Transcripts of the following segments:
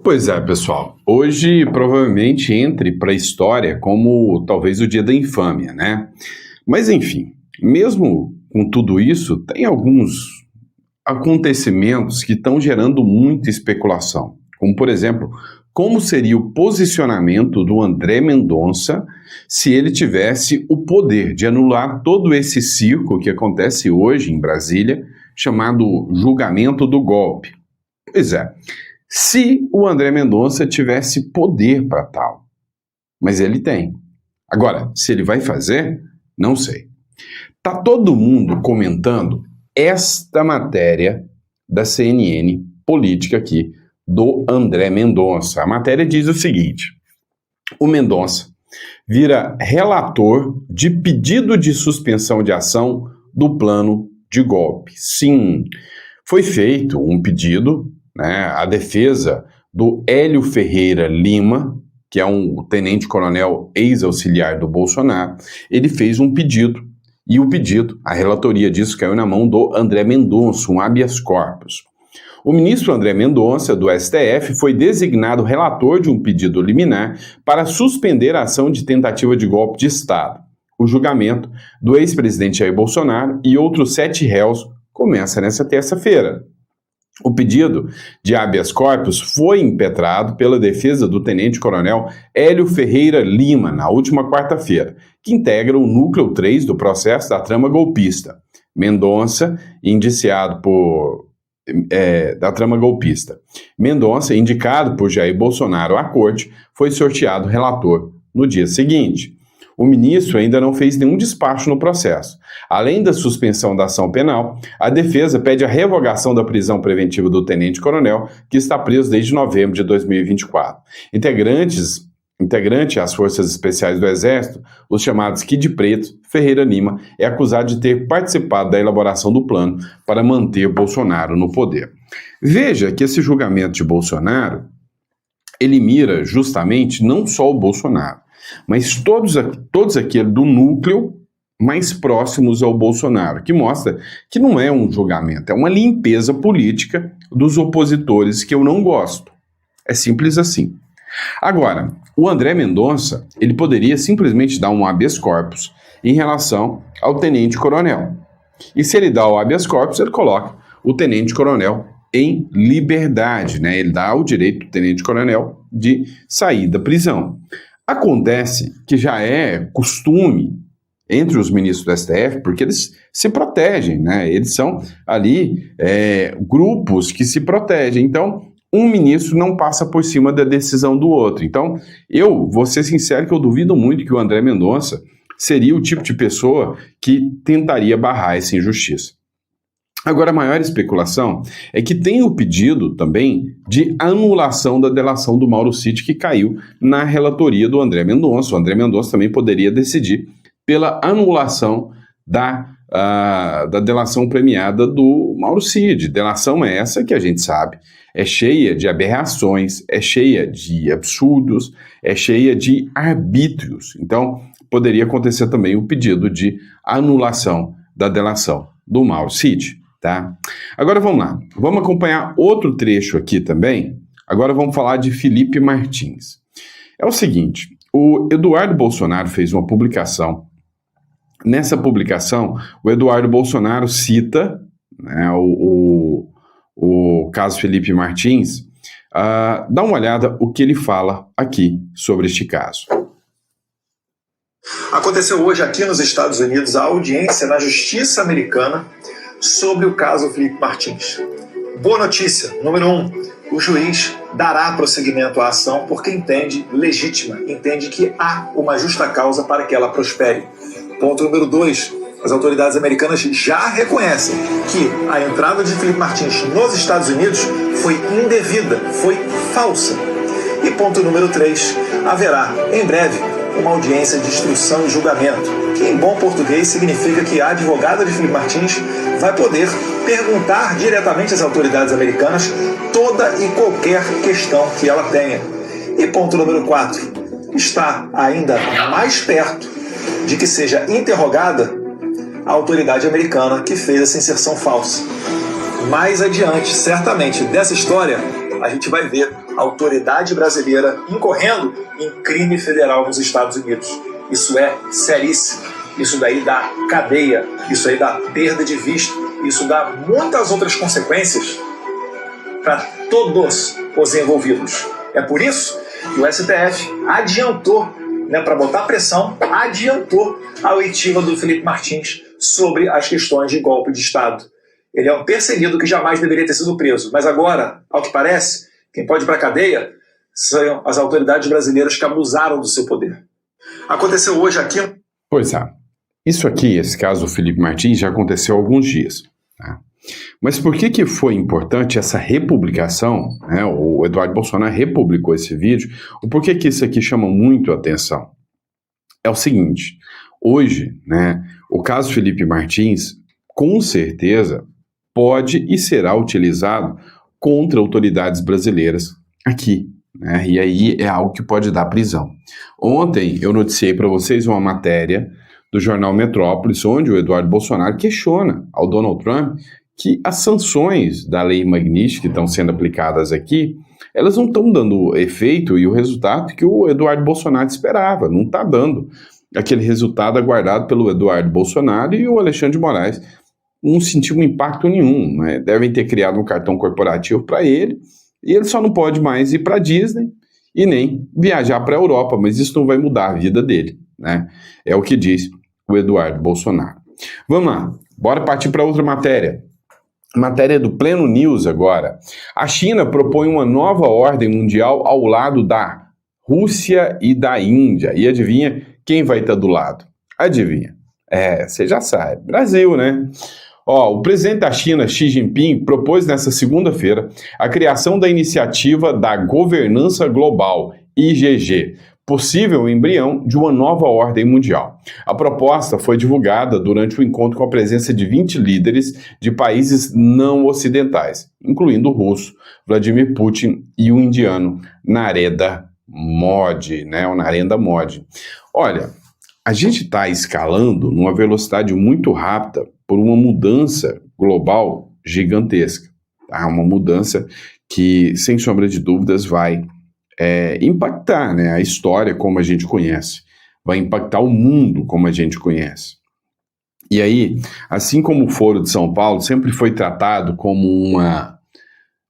Pois é, pessoal. Hoje provavelmente entre para a história como talvez o dia da infâmia, né? Mas enfim, mesmo com tudo isso, tem alguns acontecimentos que estão gerando muita especulação. Como, por exemplo, como seria o posicionamento do André Mendonça se ele tivesse o poder de anular todo esse circo que acontece hoje em Brasília, chamado julgamento do golpe. Pois é, se o André Mendonça tivesse poder para tal, mas ele tem. Agora, se ele vai fazer, não sei. Tá todo mundo comentando esta matéria da CNN política aqui, do André Mendonça. A matéria diz o seguinte: o Mendonça vira relator de pedido de suspensão de ação do plano de golpe. Sim, foi feito um pedido, né, a defesa do Hélio Ferreira Lima, que é um tenente-coronel ex-auxiliar do Bolsonaro, ele fez um pedido, e o pedido, a relatoria disso caiu na mão do André Mendonça, um habeas corpus. O ministro André Mendonça, do STF, foi designado relator de um pedido liminar para suspender a ação de tentativa de golpe de Estado. O julgamento do ex-presidente Jair Bolsonaro e outros 7 réus começa nesta terça-feira. O pedido de habeas corpus foi impetrado pela defesa do tenente-coronel Hélio Ferreira Lima na última quarta-feira, que integra o núcleo 3 do processo da trama golpista. Mendonça, indiciado da trama golpista. Mendonça, indicado por Jair Bolsonaro à corte, foi sorteado relator no dia seguinte. O ministro ainda não fez nenhum despacho no processo. Além da suspensão da ação penal, a defesa pede a revogação da prisão preventiva do tenente-coronel, que está preso desde novembro de 2024. Integrante às Forças Especiais do Exército, os chamados Kid Preto, Ferreira Lima é acusado de ter participado da elaboração do plano para manter Bolsonaro no poder. Veja que esse julgamento de Bolsonaro, ele mira justamente não só o Bolsonaro, mas todos aqueles do núcleo mais próximos ao Bolsonaro, que mostra que não é um julgamento, é uma limpeza política dos opositores que eu não gosto. É simples assim. Agora, o André Mendonça, ele poderia simplesmente dar um habeas corpus em relação ao tenente-coronel. E se ele dá o habeas corpus, ele coloca o tenente-coronel em liberdade, né? Ele dá o direito do tenente-coronel de sair da prisão. Acontece que já é costume entre os ministros do STF, porque eles se protegem, né? Eles são ali grupos que se protegem. Então, um ministro não passa por cima da decisão do outro. Então, eu vou ser sincero que eu duvido muito que o André Mendonça seria o tipo de pessoa que tentaria barrar essa injustiça. Agora, a maior especulação é que tem o pedido também de anulação da delação do Mauro Cid, que caiu na relatoria do André Mendonça. O André Mendonça também poderia decidir pela anulação da delação premiada do Mauro Cid. Delação é essa que a gente sabe, é cheia de aberrações, é cheia de absurdos, é cheia de arbítrios. Então, poderia acontecer também o pedido de anulação da delação do Mauro Cid, tá? Agora vamos lá, vamos acompanhar outro trecho aqui também. Agora vamos falar de Felipe Martins. É o seguinte, o Eduardo Bolsonaro fez uma publicação. Nessa publicação, o Eduardo Bolsonaro cita, né, o caso Felipe Martins. Dá uma olhada o que ele fala aqui sobre este caso. Aconteceu hoje aqui nos Estados Unidos a audiência na Justiça Americana sobre o caso Felipe Martins. Boa notícia, número 1, o juiz dará prosseguimento à ação porque entende legítima, entende que há uma justa causa para que ela prospere. Ponto número 2, as autoridades americanas já reconhecem que a entrada de Felipe Martins nos Estados Unidos foi indevida, foi falsa. E ponto número 3, haverá em breve uma audiência de instrução e julgamento, que em bom português significa que a advogada de Felipe Martins vai poder perguntar diretamente às autoridades americanas toda e qualquer questão que ela tenha. E ponto número 4, está ainda mais perto de que seja interrogada a autoridade americana que fez essa inserção falsa. Mais adiante, certamente, dessa história, a gente vai ver autoridade brasileira incorrendo em crime federal nos Estados Unidos. Isso é seríssimo. Isso daí dá cadeia, isso aí dá perda de visto, isso dá muitas outras consequências para todos os envolvidos. É por isso que o STF adiantou, para botar pressão, adiantou a oitiva do Felipe Martins sobre as questões de golpe de Estado. Ele é um perseguido que jamais deveria ter sido preso, mas agora, ao que parece, quem pode ir para a cadeia são as autoridades brasileiras que abusaram do seu poder. Aconteceu hoje aqui... Pois é. Isso aqui, esse caso do Felipe Martins, já aconteceu há alguns dias. Tá? Mas por que foi importante essa republicação? Né? O Eduardo Bolsonaro republicou esse vídeo. Por que isso aqui chama muito a atenção? É o seguinte, hoje, o caso Felipe Martins, com certeza, pode e será utilizado contra autoridades brasileiras aqui. E aí é algo que pode dar prisão. Ontem eu noticiei para vocês uma matéria do jornal Metrópolis, onde o Eduardo Bolsonaro questiona ao Donald Trump que as sanções da lei Magnitsky que estão sendo aplicadas aqui, elas não estão dando efeito e o resultado que o Eduardo Bolsonaro esperava, não está dando aquele resultado aguardado pelo Eduardo Bolsonaro, e o Alexandre de Moraes não sentiu impacto nenhum, devem ter criado um cartão corporativo para ele, e ele só não pode mais ir para a Disney e nem viajar para a Europa, mas isso não vai mudar a vida dele, é o que diz o Eduardo Bolsonaro. Vamos lá, bora partir para outra matéria. Matéria do Pleno News agora. A China propõe uma nova ordem mundial ao lado da Rússia e da Índia. E adivinha quem vai estar do lado? Adivinha? Você já sabe. Brasil, o presidente da China, Xi Jinping, propôs nesta segunda-feira a criação da iniciativa da Governança Global, IGG, possível embrião de uma nova ordem mundial. A proposta foi divulgada durante o encontro com a presença de 20 líderes de países não ocidentais, incluindo o russo, Vladimir Putin, e o indiano, Narendra Modi, o Narendra Modi. Olha, a gente está escalando numa velocidade muito rápida por uma mudança global gigantesca. Tá? Uma mudança que, sem sombra de dúvidas, vai impactar a história como a gente conhece, vai impactar o mundo como a gente conhece. E aí, assim como o Foro de São Paulo sempre foi tratado como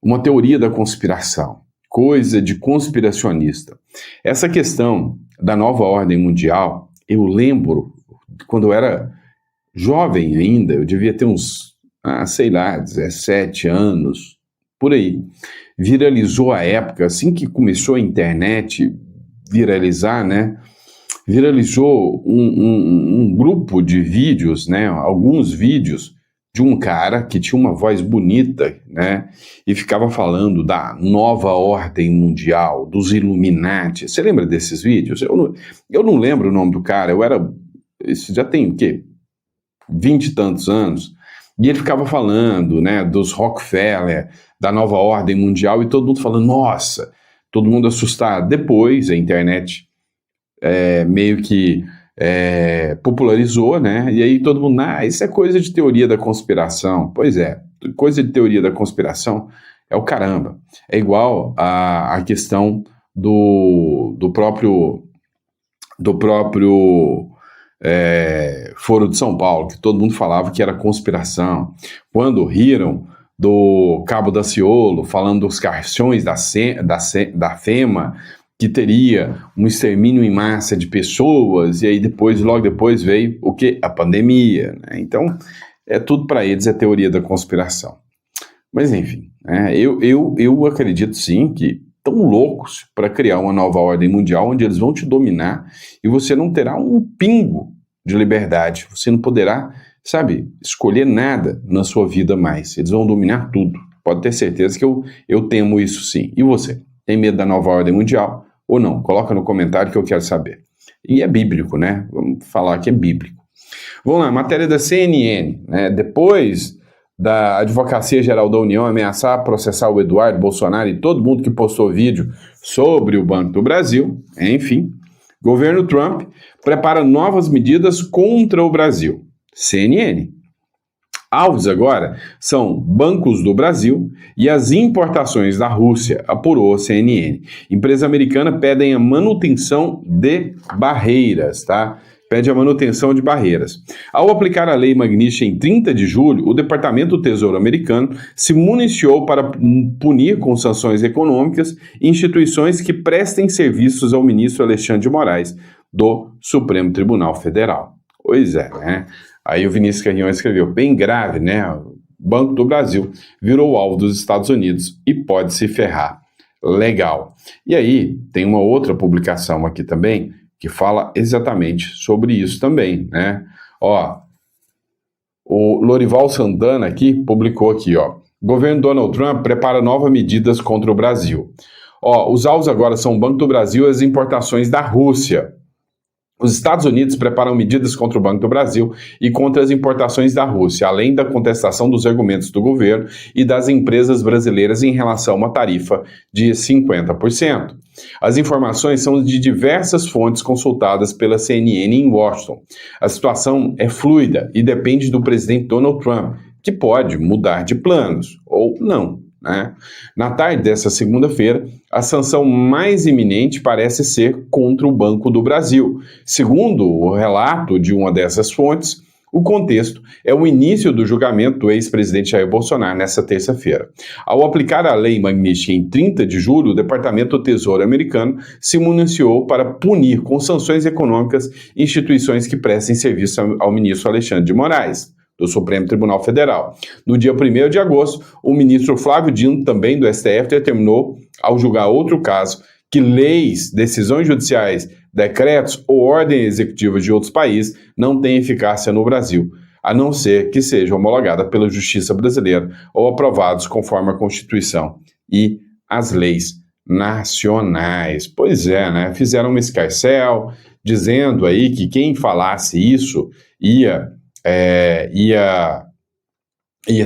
uma teoria da conspiração, coisa de conspiracionista, essa questão da nova ordem mundial, eu lembro, quando eu era jovem ainda, eu devia ter uns, 17 anos, por aí, viralizou a época, assim que começou a internet viralizar, viralizou um grupo de vídeos, alguns vídeos de um cara que tinha uma voz bonita, e ficava falando da nova ordem mundial, dos Illuminati. Você lembra desses vídeos? Eu não lembro o nome do cara, isso já tem o quê? 20 e tantos anos. E ele ficava falando, dos Rockefeller, da nova ordem mundial, e todo mundo falando, nossa, todo mundo assustado. Depois a internet meio que popularizou, e aí todo mundo, isso é coisa de teoria da conspiração. Pois é, coisa de teoria da conspiração é o caramba. É igual a questão do próprio Foro de São Paulo, que todo mundo falava que era conspiração. Quando riram do Cabo Daciolo, falando dos caixões da FEMA, que teria um extermínio em massa de pessoas, e aí logo depois veio o quê? A pandemia. Então, tudo para eles é teoria da conspiração. Mas enfim, eu acredito sim que estão loucos para criar uma nova ordem mundial, onde eles vão te dominar e você não terá um pingo de liberdade. Você não poderá, escolher nada na sua vida mais. Eles vão dominar tudo. Pode ter certeza que eu temo isso sim. E você? Tem medo da nova ordem mundial ou não? Coloca no comentário que eu quero saber. E é bíblico, Vamos falar que é bíblico. Vamos lá, matéria da CNN. Depois da Advocacia Geral da União ameaçar processar o Eduardo Bolsonaro e todo mundo que postou vídeo sobre o Banco do Brasil, enfim, governo Trump prepara novas medidas contra o Brasil. CNN. Alvos agora são bancos do Brasil e as importações da Rússia, apurou a CNN. Empresa americana pedem a manutenção de barreiras, tá? Pede a manutenção de barreiras. Ao aplicar a lei Magnitsky em 30 de julho, o Departamento do Tesouro americano se municiou para punir com sanções econômicas instituições que prestem serviços ao ministro Alexandre de Moraes, do Supremo Tribunal Federal. Pois é, né? Aí o Vinícius Carrião escreveu, bem grave, né? O Banco do Brasil virou alvo dos Estados Unidos e pode se ferrar. Legal. E aí tem uma outra publicação aqui também que fala exatamente sobre isso também, né? Ó, o Lorival Santana aqui publicou aqui, ó. Governo Donald Trump prepara novas medidas contra o Brasil. Ó, os alvos agora são o Banco do Brasil e as importações da Rússia. Os Estados Unidos preparam medidas contra o Banco do Brasil e contra as importações da Rússia, além da contestação dos argumentos do governo e das empresas brasileiras em relação a uma tarifa de 50%. As informações são de diversas fontes consultadas pela CNN em Washington. A situação é fluida e depende do presidente Donald Trump, que pode mudar de planos ou não, né? Na tarde dessa segunda-feira, a sanção mais iminente parece ser contra o Banco do Brasil. Segundo o relato de uma dessas fontes, o contexto é o início do julgamento do ex-presidente Jair Bolsonaro nesta terça-feira. Ao aplicar a lei Magnitsky em 30 de julho, o Departamento do Tesouro americano se municiou para punir com sanções econômicas instituições que prestem serviço ao ministro Alexandre de Moraes, do Supremo Tribunal Federal. No dia 1º de agosto, o ministro Flávio Dino, também do STF, determinou, ao julgar outro caso, que leis, decisões judiciais, decretos ou ordens executivas de outros países não têm eficácia no Brasil, a não ser que sejam homologadas pela Justiça brasileira ou aprovados conforme a Constituição e as leis nacionais. Pois é, né? Fizeram uma escarcéu, dizendo aí que quem falasse isso ia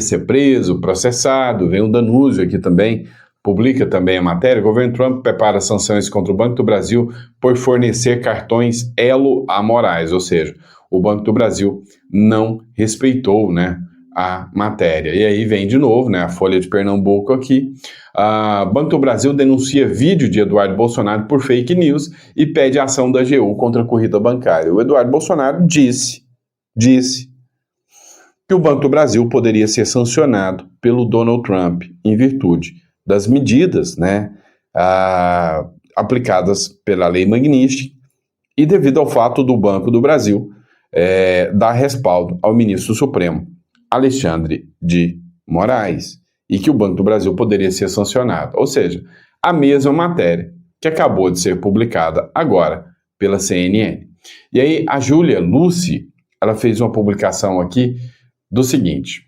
ser preso, processado. Vem o Danúzio aqui também, publica também a matéria. O governo Trump prepara sanções contra o Banco do Brasil por fornecer cartões Elo a Moraes, ou seja, o Banco do Brasil não respeitou, né, a matéria. E aí vem de novo, né, a Folha de Pernambuco aqui. Banco do Brasil denuncia vídeo de Eduardo Bolsonaro por fake news e pede ação da AGU contra a corrida bancária. O Eduardo Bolsonaro disse que o Banco do Brasil poderia ser sancionado pelo Donald Trump em virtude das medidas, né, aplicadas pela lei Magnitsky e devido ao fato do Banco do Brasil dar respaldo ao ministro Supremo Alexandre de Moraes e que o Banco do Brasil poderia ser sancionado. Ou seja, a mesma matéria que acabou de ser publicada agora pela CNN. E aí a Júlia Lucy, ela fez uma publicação aqui do seguinte: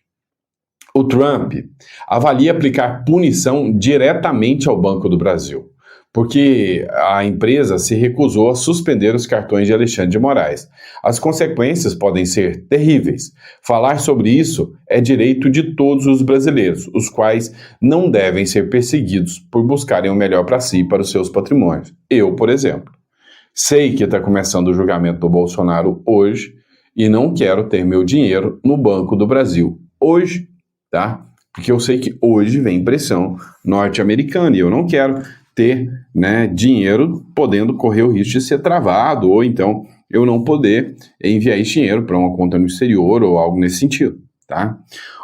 o Trump avalia aplicar punição diretamente ao Banco do Brasil, porque a empresa se recusou a suspender os cartões de Alexandre de Moraes. As consequências podem ser terríveis. Falar sobre isso é direito de todos os brasileiros, os quais não devem ser perseguidos por buscarem o melhor para si e para os seus patrimônios. Eu, por exemplo, sei que está começando o julgamento do Bolsonaro hoje e não quero ter meu dinheiro no Banco do Brasil hoje, tá? Porque eu sei que hoje vem pressão norte-americana e eu não quero ter, né, dinheiro podendo correr o risco de ser travado ou então eu não poder enviar esse dinheiro para uma conta no exterior ou algo nesse sentido, tá?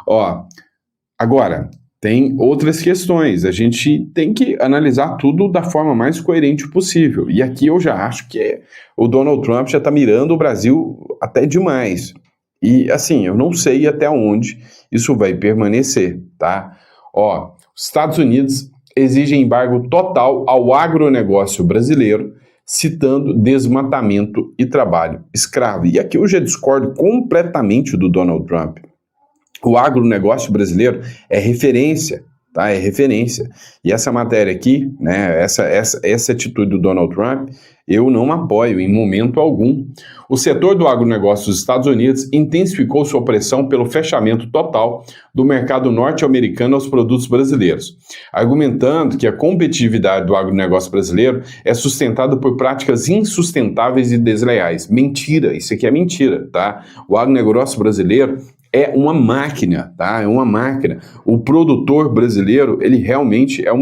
Ó, agora, tem outras questões, a gente tem que analisar tudo da forma mais coerente possível. E aqui eu já acho que o Donald Trump já está mirando o Brasil até demais. E assim, eu não sei até onde isso vai permanecer, tá? Ó, os Estados Unidos exigem embargo total ao agronegócio brasileiro, citando desmatamento e trabalho escravo. E aqui eu já discordo completamente do Donald Trump. O agronegócio brasileiro é referência, tá? É referência. E essa matéria aqui, né, essa atitude do Donald Trump, eu não apoio em momento algum. O setor do agronegócio dos Estados Unidos intensificou sua pressão pelo fechamento total do mercado norte-americano aos produtos brasileiros, argumentando que a competitividade do agronegócio brasileiro é sustentada por práticas insustentáveis e desleais. Mentira, isso aqui é mentira, tá? O agronegócio brasileiro é uma máquina, tá? É uma máquina. O produtor brasileiro, ele realmente é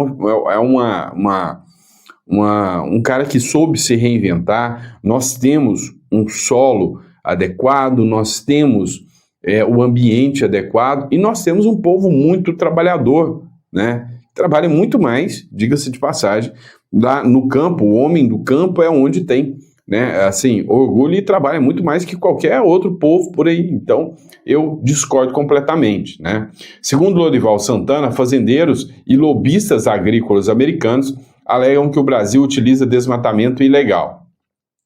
um cara que soube se reinventar. Nós temos um solo adequado, nós temos o ambiente adequado e nós temos um povo muito trabalhador, né? Trabalha muito mais, diga-se de passagem, lá no campo. O homem do campo é onde tem, né, assim, orgulho e trabalha muito mais que qualquer outro povo por aí. Então, eu discordo completamente, né? Segundo Lorival Santana, fazendeiros e lobistas agrícolas americanos alegam que o Brasil utiliza desmatamento ilegal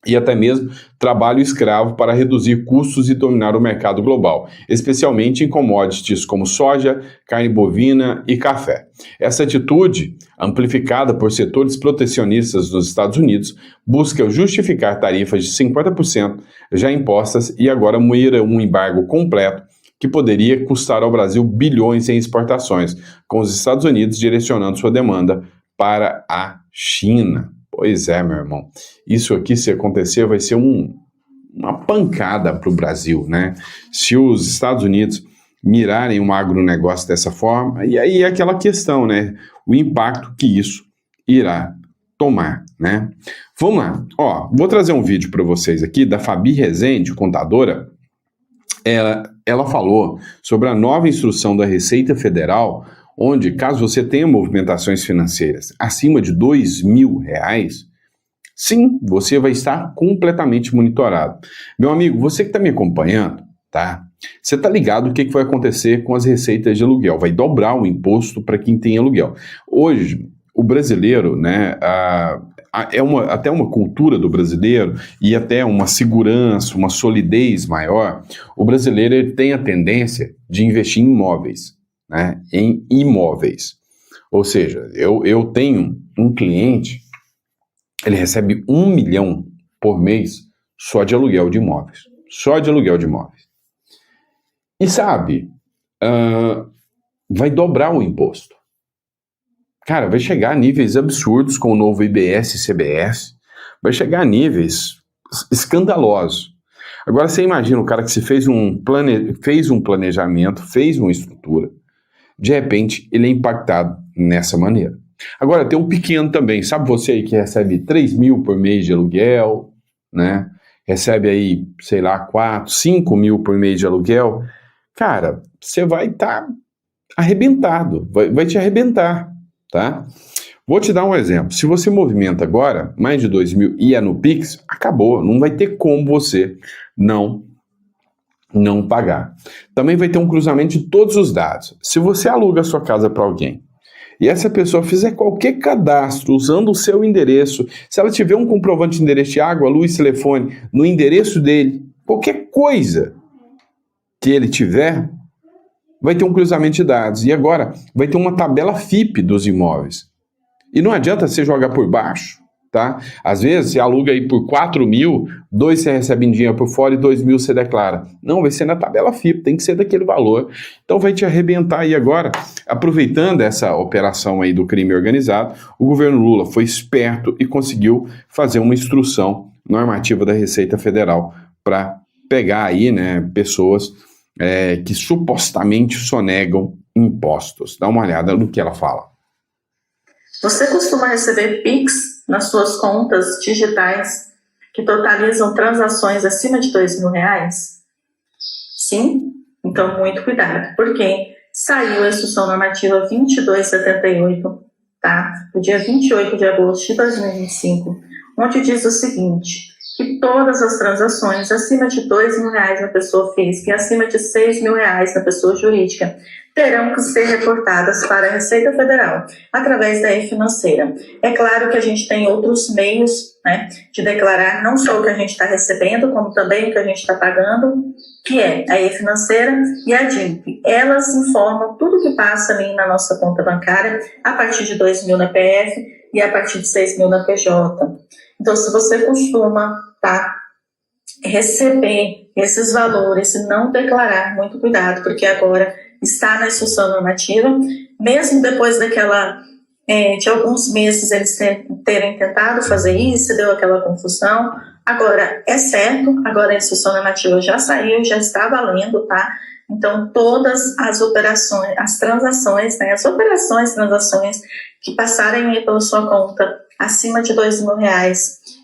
e até mesmo trabalho escravo para reduzir custos e dominar o mercado global, especialmente em commodities como soja, carne bovina e café. Essa atitude, amplificada por setores protecionistas nos Estados Unidos, busca justificar tarifas de 50% já impostas e agora moer um embargo completo que poderia custar ao Brasil bilhões em exportações, com os Estados Unidos direcionando sua demanda para a China. Pois é, meu irmão, isso aqui, se acontecer, vai ser uma pancada para o Brasil, né? Se os Estados Unidos mirarem um agronegócio dessa forma, e aí é aquela questão, né? O impacto que isso irá tomar, né? Vamos lá, ó, vou trazer um vídeo para vocês aqui da Fabi Rezende, contadora. Ela falou sobre a nova instrução da Receita Federal, onde, caso você tenha movimentações financeiras acima de R$2.000, sim, você vai estar completamente monitorado. Meu amigo, você que está me acompanhando, tá? Você está ligado o que vai acontecer com as receitas de aluguel? Vai dobrar o imposto para quem tem aluguel. Hoje, o brasileiro, né, até uma cultura do brasileiro e até uma segurança, uma solidez maior. O brasileiro ele tem a tendência de investir em imóveis. Né, em imóveis. Ou seja, eu tenho um cliente, ele recebe 1 milhão por mês só de aluguel de imóveis. Só de aluguel de imóveis. E sabe, vai dobrar o imposto. Cara, vai chegar a níveis absurdos com o novo IBS e CBS. Vai chegar a níveis escandalosos. Agora você imagina o cara que se fez um planejamento, fez uma estrutura, de repente, ele é impactado nessa maneira. Agora, tem um pequeno também. Sabe você aí que recebe 3 mil por mês de aluguel, né? Recebe aí, sei lá, 4, 5 mil por mês de aluguel. Cara, você vai estar arrebentado. Vai te arrebentar, tá? Vou te dar um exemplo. Se você movimenta agora mais de 2 mil e é no Pix, acabou. Não vai ter como você não pagar. Também vai ter um cruzamento de todos os dados. Se você aluga a sua casa para alguém e essa pessoa fizer qualquer cadastro usando o seu endereço, se ela tiver um comprovante de endereço de água, luz, telefone no endereço dele, qualquer coisa que ele tiver, vai ter um cruzamento de dados. E agora vai ter uma tabela FIP dos imóveis. E não adianta você jogar por baixo. Tá? Às vezes você aluga aí por 4 mil, 2 você recebe em dinheiro por fora e 2 mil você declara. Não, vai ser na tabela FIP, tem que ser daquele valor. Então vai te arrebentar aí agora. Aproveitando essa operação aí do crime organizado, o governo Lula foi esperto e conseguiu fazer uma instrução normativa da Receita Federal para pegar aí, né, pessoas que supostamente sonegam impostos. Dá uma olhada no que ela fala. Você costuma receber Pix nas suas contas digitais que totalizam transações acima de R$2.000? Sim? Então, muito cuidado, porque saiu a Instrução Normativa 2278, tá? No dia 28 de agosto de 2025, onde diz o seguinte, que todas as transações acima de R$2.000 na pessoa física e acima de R$6.000 na pessoa jurídica terão que ser reportadas para a Receita Federal, através da e-financeira. É claro que a gente tem outros meios, né, de declarar não só o que a gente está recebendo, como também o que a gente está pagando, que é a e-financeira e a DIMP. Elas informam tudo que passa ali na nossa conta bancária, a partir de 2 mil na PF e a partir de 6 mil na PJ. Então, se você costuma receber esses valores e não declarar, muito cuidado, porque agora está na instrução normativa, mesmo depois de alguns meses eles terem tentado fazer isso, deu aquela confusão. Agora é certo, agora a instrução normativa já saiu, já está valendo, tá? Então, todas as operações, as transações, né, transações que passarem aí pela sua conta acima de R$2.000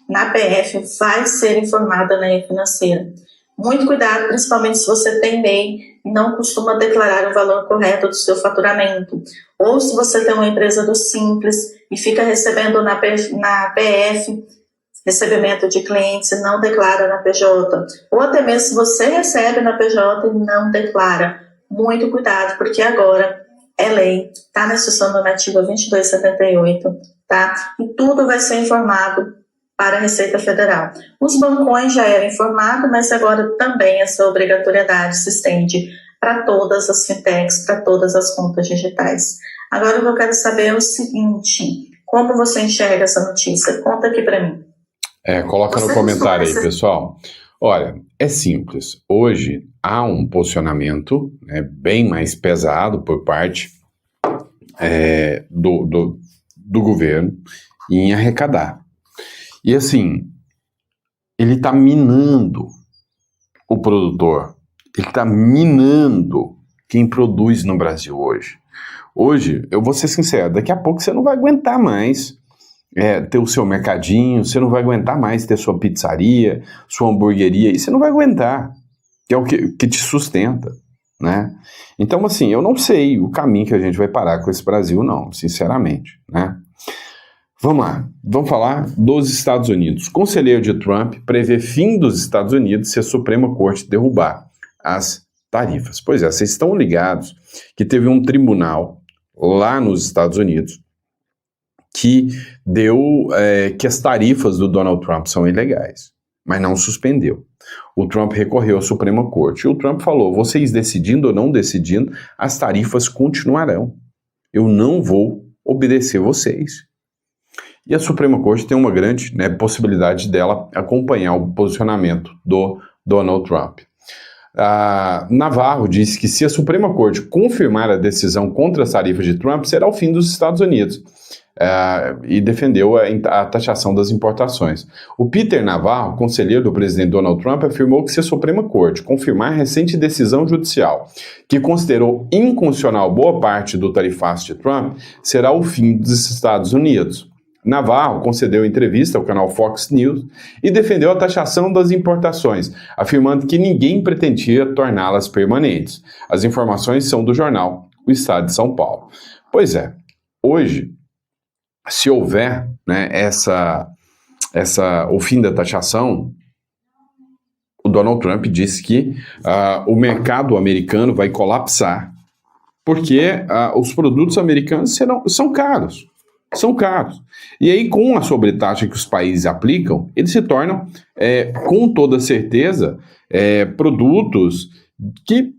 na PF vai ser informada na E-Financeira. Muito cuidado, principalmente se você tem MEI e não costuma declarar o valor correto do seu faturamento. Ou se você tem uma empresa do Simples e fica recebendo na PF, recebimento de clientes e não declara na PJ. Ou até mesmo se você recebe na PJ e não declara. Muito cuidado, porque agora é lei, está na Instrução Normativa 2278, tá? E tudo vai ser informado para a Receita Federal. Os bancões já eram informados, mas agora também essa obrigatoriedade se estende para todas as fintechs, para todas as contas digitais. Agora o que eu quero saber é o seguinte, como você enxerga essa notícia? Conta aqui para mim. Coloca no comentário aí, pessoal. Olha, é simples. Hoje há um posicionamento bem mais pesado por parte do governo em arrecadar. E assim, ele está minando o produtor, ele está minando quem produz no Brasil hoje. Hoje, eu vou ser sincero, daqui a pouco você não vai aguentar mais ter o seu mercadinho, você não vai aguentar mais ter sua pizzaria, sua hamburgueria, e você não vai aguentar, que é o que te sustenta, né? Então, assim, eu não sei o caminho que a gente vai parar com esse Brasil, não, sinceramente, né? Vamos lá, vamos falar dos Estados Unidos. Conselheiro de Trump prevê fim dos Estados Unidos se a Suprema Corte derrubar as tarifas. Pois é, vocês estão ligados que teve um tribunal lá nos Estados Unidos que deu que as tarifas do Donald Trump são ilegais, mas não suspendeu. O Trump recorreu à Suprema Corte e o Trump falou, vocês decidindo ou não decidindo, as tarifas continuarão. Eu não vou obedecer vocês. E a Suprema Corte tem uma grande possibilidade dela acompanhar o posicionamento do Donald Trump. Navarro disse que se a Suprema Corte confirmar a decisão contra as tarifas de Trump, será o fim dos Estados Unidos. E defendeu a taxação das importações. O Peter Navarro, conselheiro do presidente Donald Trump, afirmou que se a Suprema Corte confirmar a recente decisão judicial que considerou inconstitucional boa parte do tarifaço de Trump, será o fim dos Estados Unidos. Navarro concedeu entrevista ao canal Fox News e defendeu a taxação das importações, afirmando que ninguém pretendia torná-las permanentes. As informações são do jornal O Estado de São Paulo. Pois é, hoje, se houver o fim da taxação, o Donald Trump disse que o mercado americano vai colapsar, porque os produtos americanos são caros. São caros. E aí, com a sobretaxa que os países aplicam, eles se tornam, com toda certeza, produtos que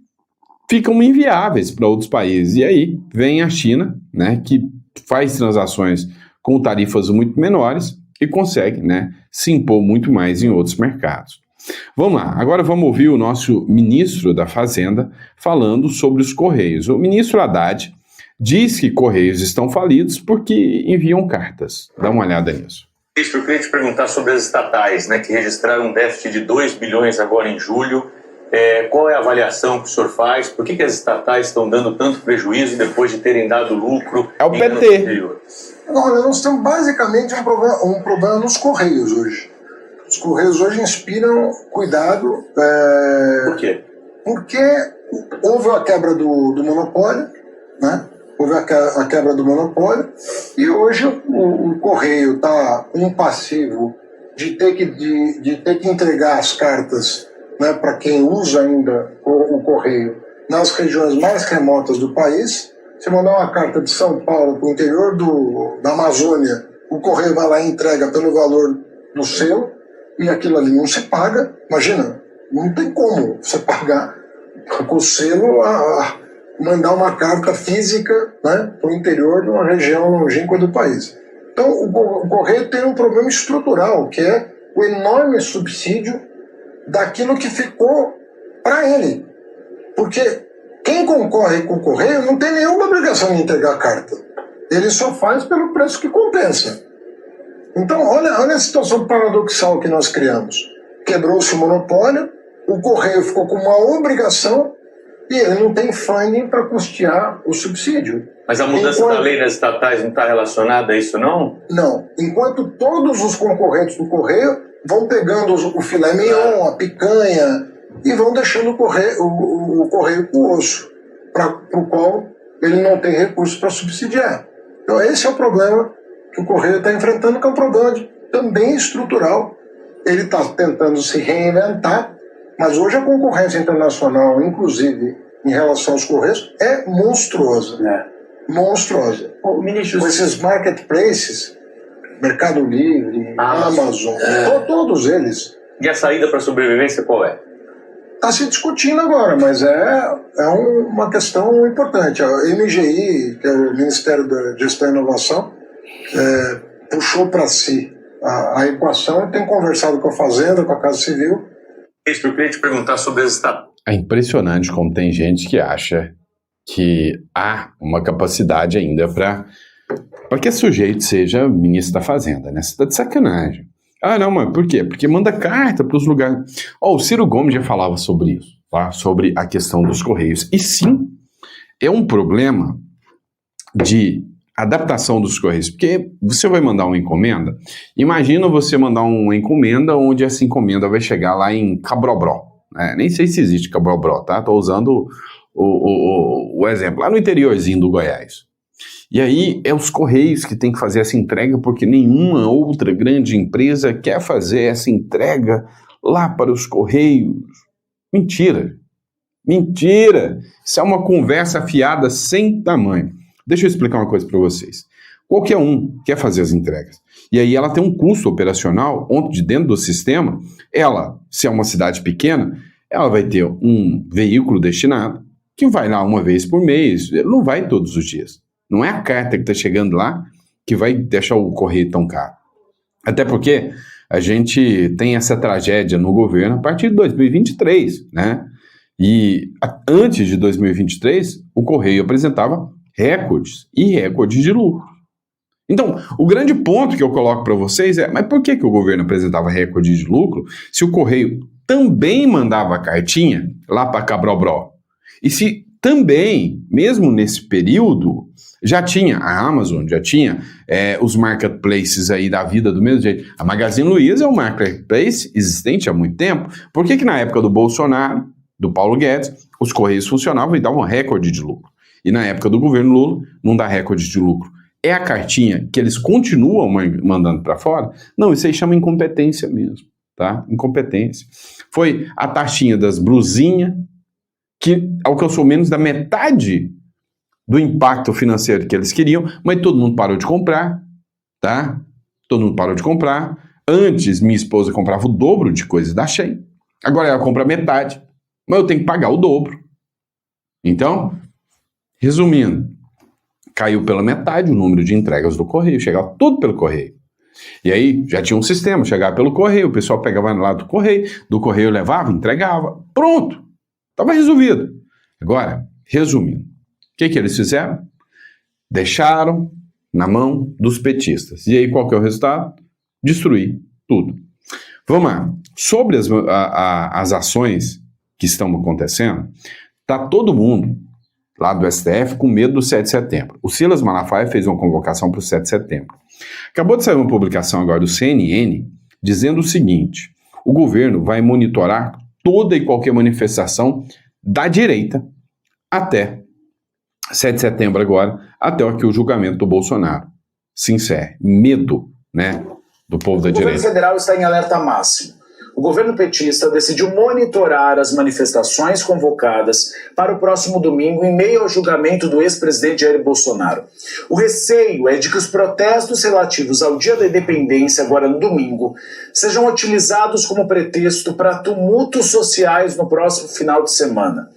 ficam inviáveis para outros países. E aí vem a China, que faz transações com tarifas muito menores e consegue se impor muito mais em outros mercados. Vamos lá, agora vamos ouvir o nosso ministro da Fazenda falando sobre os Correios. O ministro Haddad diz que Correios estão falidos porque enviam cartas. Dá uma olhada nisso. Eu queria te perguntar sobre as estatais, que registraram um déficit de 2 bilhões agora em julho. Qual é a avaliação que o senhor faz? Por que as estatais estão dando tanto prejuízo depois de terem dado lucro? É o PT. Olha, nós temos basicamente um problema nos Correios hoje. Os Correios hoje inspiram cuidado. Por quê? Porque houve a quebra do monopólio, houve a quebra do monopólio, e hoje o Correio está com um passivo de ter que entregar as cartas para quem usa ainda o Correio nas regiões mais remotas do país. Você mandar uma carta de São Paulo para o interior da Amazônia, o Correio vai lá e entrega pelo valor do selo, e aquilo ali não se paga. Imagina, não tem como você pagar com o selo mandar uma carta física para o interior de uma região longínqua do país. Então, o Correio tem um problema estrutural, que é o enorme subsídio daquilo que ficou para ele. Porque quem concorre com o Correio não tem nenhuma obrigação de entregar a carta. Ele só faz pelo preço que compensa. Então, olha a situação paradoxal que nós criamos. Quebrou-se o monopólio, o Correio ficou com uma obrigação, e ele não tem funding para custear o subsídio. Mas a mudança da lei das estatais não está relacionada a isso, não? Não. Enquanto todos os concorrentes do Correio vão pegando o filé mignon, a picanha, e vão deixando o Correio com o osso, para o qual ele não tem recursos para subsidiar. Então esse é o problema que o Correio está enfrentando, que é um problema também estrutural. Ele está tentando se reinventar, mas hoje a concorrência internacional, inclusive em relação aos Correios, é monstruosa. Monstruosa. Ministro, Com esses marketplaces, Mercado Livre, Amazon, todos eles. E a saída para a sobrevivência qual é? Está se discutindo agora, mas é uma questão importante. A MGI, que é o Ministério da Gestão e Inovação, puxou para si a equação e tem conversado com a Fazenda, com a Casa Civil. Ministro, eu queria te perguntar sobre as estatais. É impressionante como tem gente que acha que há uma capacidade ainda para que esse sujeito seja ministro da Fazenda, né? Você tá de sacanagem. Ah, não, mas por quê? Porque manda carta para os lugares. O Ciro Gomes já falava sobre isso, tá? Sobre a questão dos Correios. E sim, é um problema de adaptação dos Correios, porque você vai mandar uma encomenda, imagina você mandar uma encomenda onde essa encomenda vai chegar lá em Cabrobró, né? Nem sei se existe Cabrobró, tá? Tô usando o exemplo, lá no interiorzinho do Goiás. E aí é os Correios que tem que fazer essa entrega, porque nenhuma outra grande empresa quer fazer essa entrega lá para os Correios. Mentira! Mentira! Isso é uma conversa fiada sem tamanho. Deixa eu explicar uma coisa para vocês. Qualquer um quer fazer as entregas. E aí ela tem um custo operacional, onde dentro do sistema, ela, se é uma cidade pequena, ela vai ter um veículo destinado, que vai lá uma vez por mês, ele não vai todos os dias. Não é a carta que está chegando lá que vai deixar o correio tão caro. Até porque a gente tem essa tragédia no governo a partir de 2023, né? E antes de 2023, o correio apresentava recordes e recordes de lucro. Então, o grande ponto que eu coloco para vocês é, mas por que o governo apresentava recorde de lucro se o correio também mandava cartinha lá para Cabrobró? E se também, mesmo nesse período, já tinha a Amazon, já tinha os marketplaces aí da vida do mesmo jeito. A Magazine Luiza é um marketplace existente há muito tempo. Por que na época do Bolsonaro, do Paulo Guedes, os Correios funcionavam e davam recorde de lucro? E na época do governo Lula, não dá recorde de lucro. É a cartinha que eles continuam mandando para fora? Não, isso aí chama incompetência mesmo, tá? Incompetência. Foi a taxinha das blusinhas que alcançou menos da metade do impacto financeiro que eles queriam, mas todo mundo parou de comprar, tá? Todo mundo parou de comprar. Antes, minha esposa comprava o dobro de coisas da Shein. Agora ela compra metade, mas eu tenho que pagar o dobro. Então, resumindo, caiu pela metade o número de entregas do correio, chegava tudo pelo correio. E aí, já tinha um sistema, chegava pelo correio, o pessoal pegava lá do correio levava, entregava, pronto, estava resolvido. Agora, resumindo, o que eles fizeram? Deixaram na mão dos petistas. E aí, qual que é o resultado? Destruir tudo. Vamos lá. Sobre as ações que estão acontecendo, está todo mundo lá do STF com medo do 7 de setembro. O Silas Malafaia fez uma convocação para o 7 de setembro. Acabou de sair uma publicação agora do CNN dizendo o seguinte: o governo vai monitorar toda e qualquer manifestação da direita até 7 de setembro agora, até que o julgamento do Bolsonaro se encerre. Medo, né, do povo da direita. O governo federal está em alerta máximo. O governo petista decidiu monitorar as manifestações convocadas para o próximo domingo em meio ao julgamento do ex-presidente Jair Bolsonaro. O receio é de que os protestos relativos ao Dia da Independência, agora no domingo, sejam utilizados como pretexto para tumultos sociais no próximo final de semana.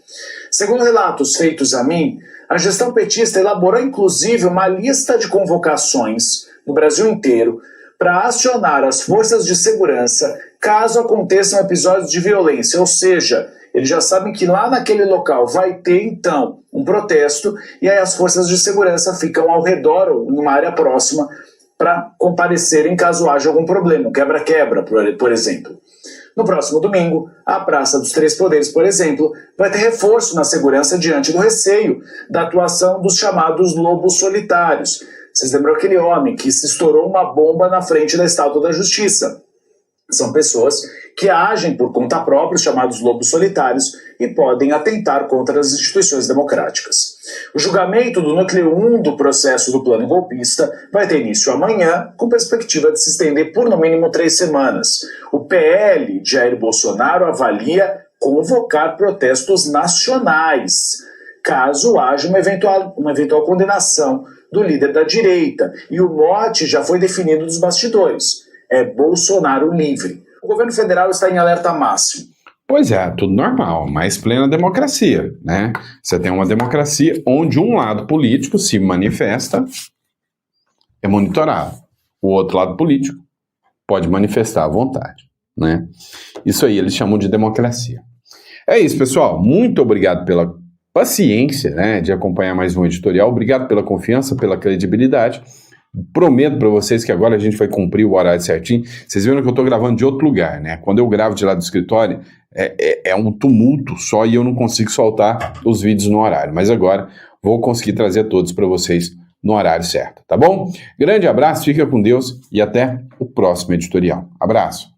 Segundo relatos feitos a mim, a gestão petista elaborou inclusive uma lista de convocações no Brasil inteiro para acionar as forças de segurança caso aconteçam episódios de violência, ou seja, eles já sabem que lá naquele local vai ter então um protesto e aí as forças de segurança ficam ao redor ou numa área próxima para comparecerem caso haja algum problema, quebra-quebra, por exemplo. No próximo domingo, a Praça dos Três Poderes, por exemplo, vai ter reforço na segurança diante do receio da atuação dos chamados lobos solitários. Vocês lembram aquele homem que se estourou uma bomba na frente da Estátua da Justiça? São pessoas que agem por conta própria, chamados lobos solitários, e podem atentar contra as instituições democráticas. O julgamento do núcleo 1 do processo do plano golpista vai ter início amanhã, com perspectiva de se estender por no mínimo 3 semanas. O PL de Jair Bolsonaro avalia convocar protestos nacionais, caso haja uma eventual condenação do líder da direita. E o mote já foi definido dos bastidores. É Bolsonaro livre. O governo federal está em alerta máximo. Pois é, tudo normal, mas plena democracia, né? Você tem uma democracia onde um lado político se manifesta, é monitorado. O outro lado político pode manifestar à vontade, né? Isso aí eles chamam de democracia. É isso, pessoal. Muito obrigado pela paciência, né, de acompanhar mais um editorial. Obrigado pela confiança, pela credibilidade. Prometo para vocês que agora a gente vai cumprir o horário certinho. Vocês viram que eu estou gravando de outro lugar, né? Quando eu gravo de lá do escritório, é um tumulto só e eu não consigo soltar os vídeos no horário. Mas agora vou conseguir trazer todos para vocês no horário certo, tá bom? Grande abraço, fica com Deus e até o próximo editorial. Abraço!